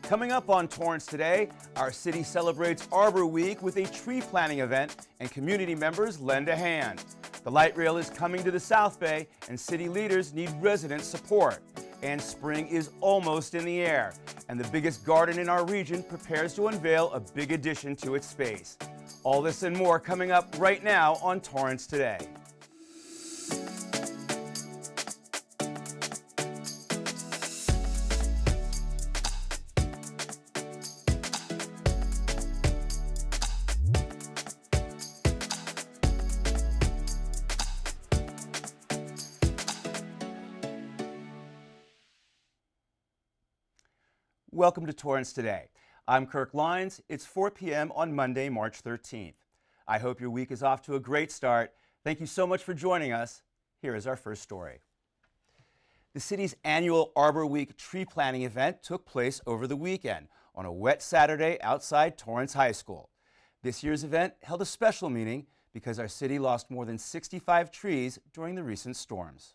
Coming up on Torrance Today, our city celebrates Arbor Week with a tree planting event, and community members lend a hand. The light rail is coming to the South Bay, and city leaders need resident support. And spring is almost in the air, and the biggest garden in our region prepares to unveil a big addition to its space. All this and more coming up right now on Torrance Today. Welcome to Torrance Today. I'm Kirk Lyons. It's 4 p.m. on Monday, March 13th. I hope your week is off to a great start. Thank you so much for joining us. Here is our first story. The city's annual Arbor Week tree planting event took place over the weekend on a wet Saturday outside Torrance High School. This year's event held a special meaning because our city lost more than 65 trees during the recent storms.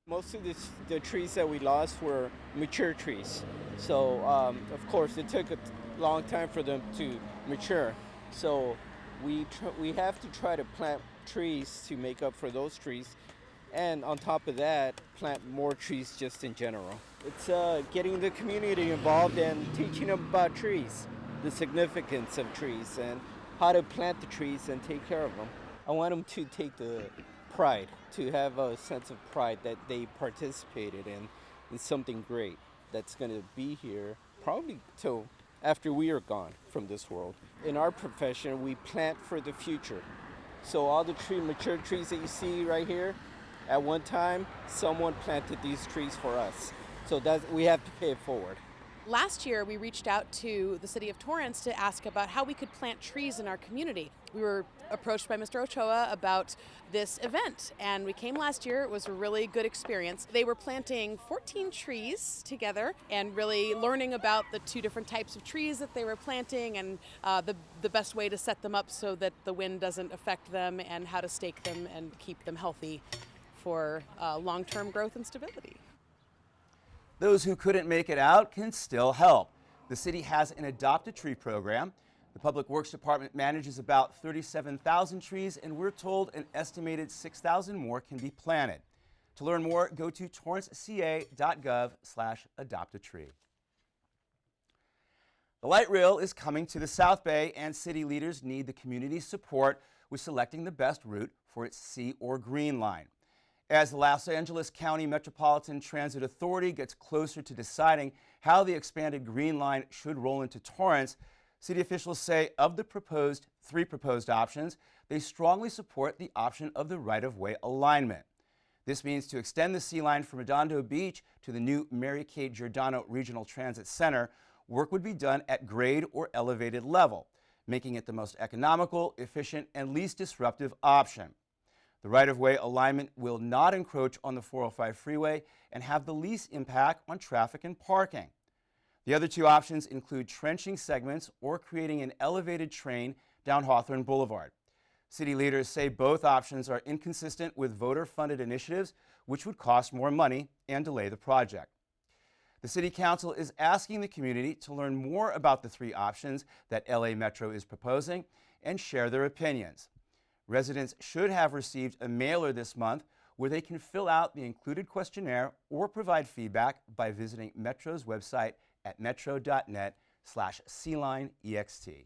Most of the trees that we lost were mature trees. So, of course, it took a long time for them to mature. So we have to try to plant trees to make up for those trees. And on top of that, plant more trees just in general. It's getting the community involved and teaching them about trees, the significance of trees, and how to plant the trees and take care of them. I want them to take the pride, to have a sense of pride that they participated in something great that's going to be here probably till after we are gone from this world. In our profession, we plant for the future. So all the mature trees that you see right here, at one time, someone planted these trees for us. So we have to pay it forward. Last year, we reached out to the City of Torrance to ask about how we could plant trees in our community. We were approached by Mr. Ochoa about this event, and we came last year. It was a really good experience. They were planting 14 trees together and really learning about the two different types of trees that they were planting and the best way to set them up so that the wind doesn't affect them and how to stake them and keep them healthy for long-term growth and stability. Those who couldn't make it out can still help. The city has an Adopt a Tree program. The Public Works Department manages about 37,000 trees, and we're told an estimated 6,000 more can be planted. To learn more, go to torranceca.gov/adoptatree. The light rail is coming to the South Bay, and city leaders need the community's support with selecting the best route for its C or Green line. As the Los Angeles County Metropolitan Transit Authority gets closer to deciding how the expanded Green Line should roll into Torrance, city officials say of the three proposed options, they strongly support the option of the right-of-way alignment. This means to extend the C line from Redondo Beach to the new Mary Kate Giordano Regional Transit Center, work would be done at grade or elevated level, making it the most economical, efficient, and least disruptive option. The right-of-way alignment will not encroach on the 405 freeway and have the least impact on traffic and parking. The other two options include trenching segments or creating an elevated train down Hawthorne Boulevard. City leaders say both options are inconsistent with voter-funded initiatives, which would cost more money and delay the project. The City Council is asking the community to learn more about the three options that LA Metro is proposing and share their opinions. Residents should have received a mailer this month where they can fill out the included questionnaire or provide feedback by visiting Metro's website at metro.net/clineext.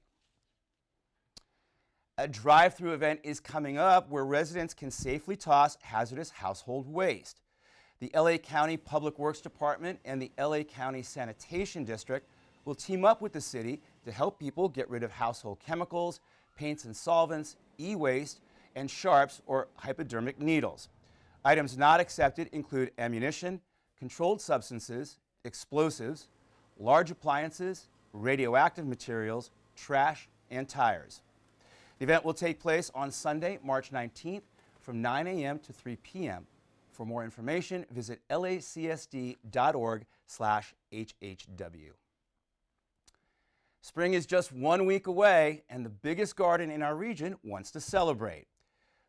A drive-through event is coming up where residents can safely toss hazardous household waste. The LA County Public Works Department and the LA County Sanitation District will team up with the city to help people get rid of household chemicals, paints and solvents, e-waste, and sharps or hypodermic needles. Items not accepted include ammunition, controlled substances, explosives, large appliances, radioactive materials, trash, and tires. The event will take place on Sunday, March 19th from 9 a.m. to 3 p.m. For more information, visit lacsd.org/HHW. Spring is just 1 week away, and the biggest garden in our region wants to celebrate.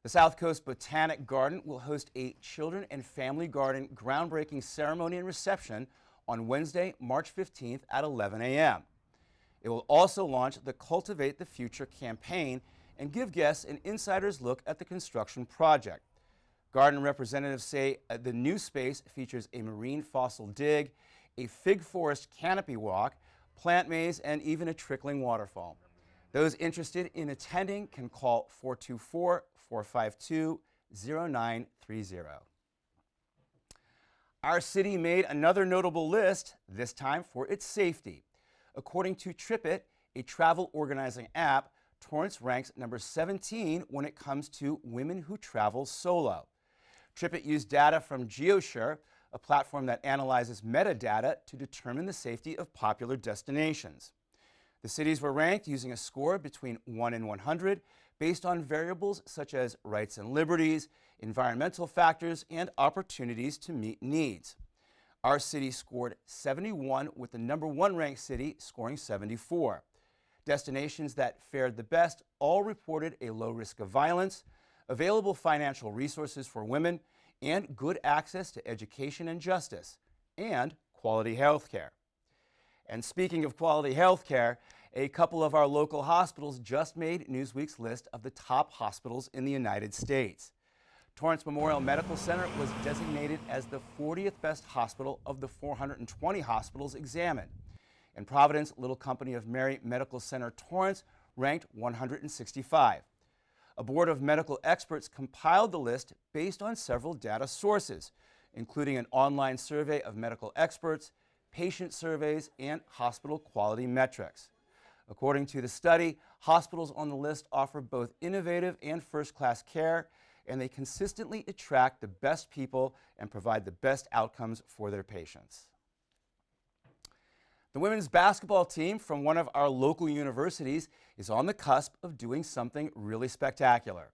The South Coast Botanic Garden will host a Children and Family Garden groundbreaking ceremony and reception on Wednesday, March 15th at 11 a.m. It will also launch the Cultivate the Future campaign and give guests an insider's look at the construction project. Garden representatives say the new space features a marine fossil dig, a fig forest canopy walk, plant maze, and even a trickling waterfall. Those interested in attending can call 424-452-0930. Our city made another notable list, this time for its safety. According to TripIt, a travel organizing app, Torrance ranks number 17 when it comes to women who travel solo. TripIt used data from GeoSure, a platform that analyzes metadata to determine the safety of popular destinations. The cities were ranked using a score between 1 and 100 based on variables such as rights and liberties, environmental factors, and opportunities to meet needs. Our city scored 71, with the number 1 ranked city scoring 74. Destinations that fared the best all reported a low risk of violence, available financial resources for women, and good access to education and justice, and quality health care. And speaking of quality health care, a couple of our local hospitals just made Newsweek's list of the top hospitals in the United States. Torrance Memorial Medical Center was designated as the 40th best hospital of the 420 hospitals examined. And Providence Little Company of Mary Medical Center Torrance ranked 165. A board of medical experts compiled the list based on several data sources, including an online survey of medical experts, patient surveys, and hospital quality metrics. According to the study, hospitals on the list offer both innovative and first-class care, and they consistently attract the best people and provide the best outcomes for their patients. The women's basketball team from one of our local universities is on the cusp of doing something really spectacular.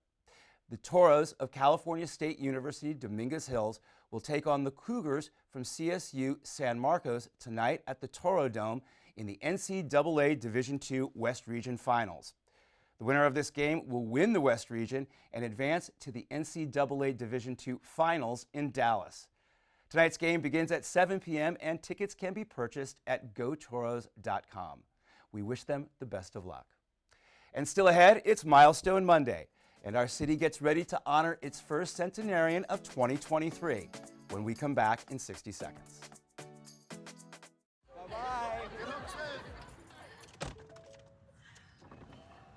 The Toros of California State University Dominguez Hills will take on the Cougars from CSU San Marcos tonight at the Toro Dome in the NCAA Division II West Region Finals. The winner of this game will win the West Region and advance to the NCAA Division II Finals in Dallas. Tonight's game begins at 7 p.m. and tickets can be purchased at gotoros.com. We wish them the best of luck. And still ahead, it's Milestone Monday, and our city gets ready to honor its first centenarian of 2023 when we come back in 60 seconds.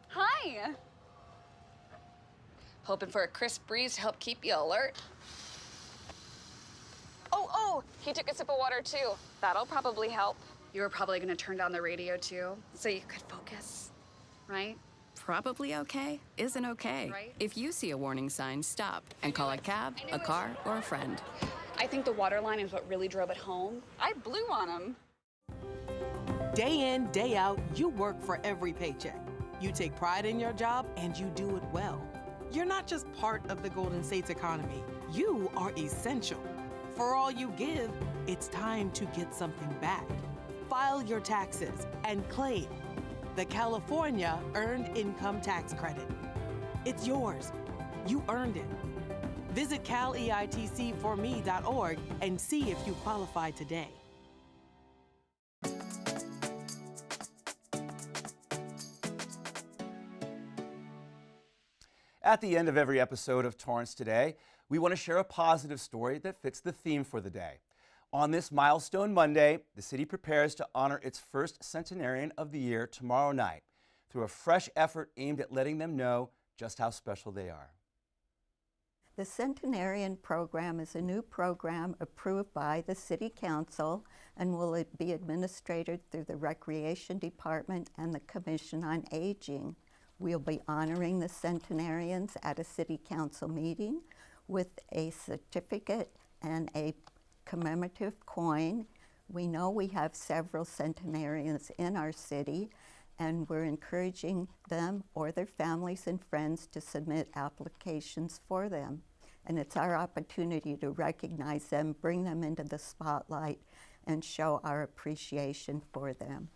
Hi. Hoping for a crisp breeze to help keep you alert. Oh, he took a sip of water too. That'll probably help. You were probably gonna turn down the radio too, so you could focus, right? Probably okay isn't okay. Right. If you see a warning sign, stop and call a cab, a car, or a friend. I think the water line is what really drove it home. I blew on him. Day in, day out, you work for every paycheck. You take pride in your job and you do it well. You're not just part of the Golden State's economy, you are essential. For all you give, it's time to get something back. File your taxes and claim the California Earned Income Tax Credit. It's yours. You earned it. Visit caleitcforme.org and see if you qualify today. At the end of every episode of Torrance Today, we want to share a positive story that fits the theme for the day. On this Milestone Monday, the city prepares to honor its first centenarian of the year tomorrow night through a fresh effort aimed at letting them know just how special they are. The Centenarian Program is a new program approved by the City Council and will be administered through the Recreation Department and the Commission on Aging. We'll be honoring the centenarians at a City Council meeting with a certificate and a commemorative coin. We know we have several centenarians in our city, and we're encouraging them or their families and friends to submit applications for them. And it's our opportunity to recognize them, bring them into the spotlight, and show our appreciation for them.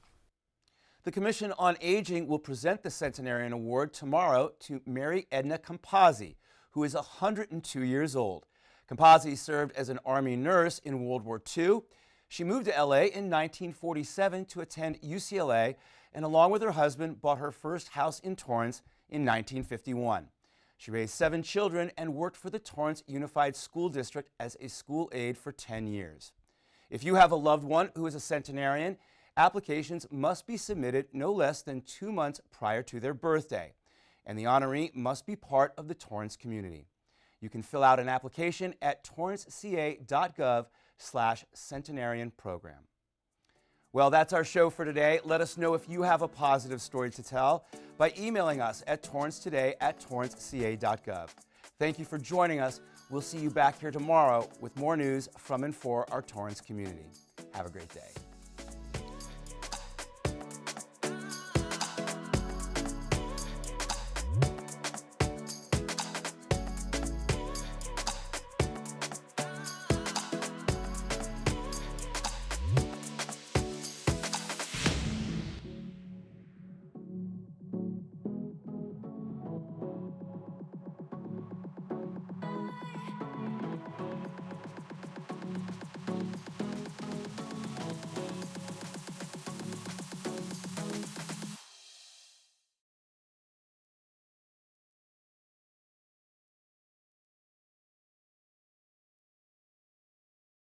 The Commission on Aging will present the Centenarian Award tomorrow to Mary Edna Campazzi, who is 102 years old. Campazzi served as an Army nurse in World War II. She moved to LA in 1947 to attend UCLA, and along with her husband, bought her first house in Torrance in 1951. She raised 7 children and worked for the Torrance Unified School District as a school aide for 10 years. If you have a loved one who is a centenarian, applications must be submitted no less than 2 months prior to their birthday, and the honoree must be part of the Torrance community. You can fill out an application at torranceca.gov/centenarian program. Well, that's our show for today. Let us know if you have a positive story to tell by emailing us at torrancetoday@torranceca.gov. Thank you for joining us. We'll see you back here tomorrow with more news from and for our Torrance community. Have a great day.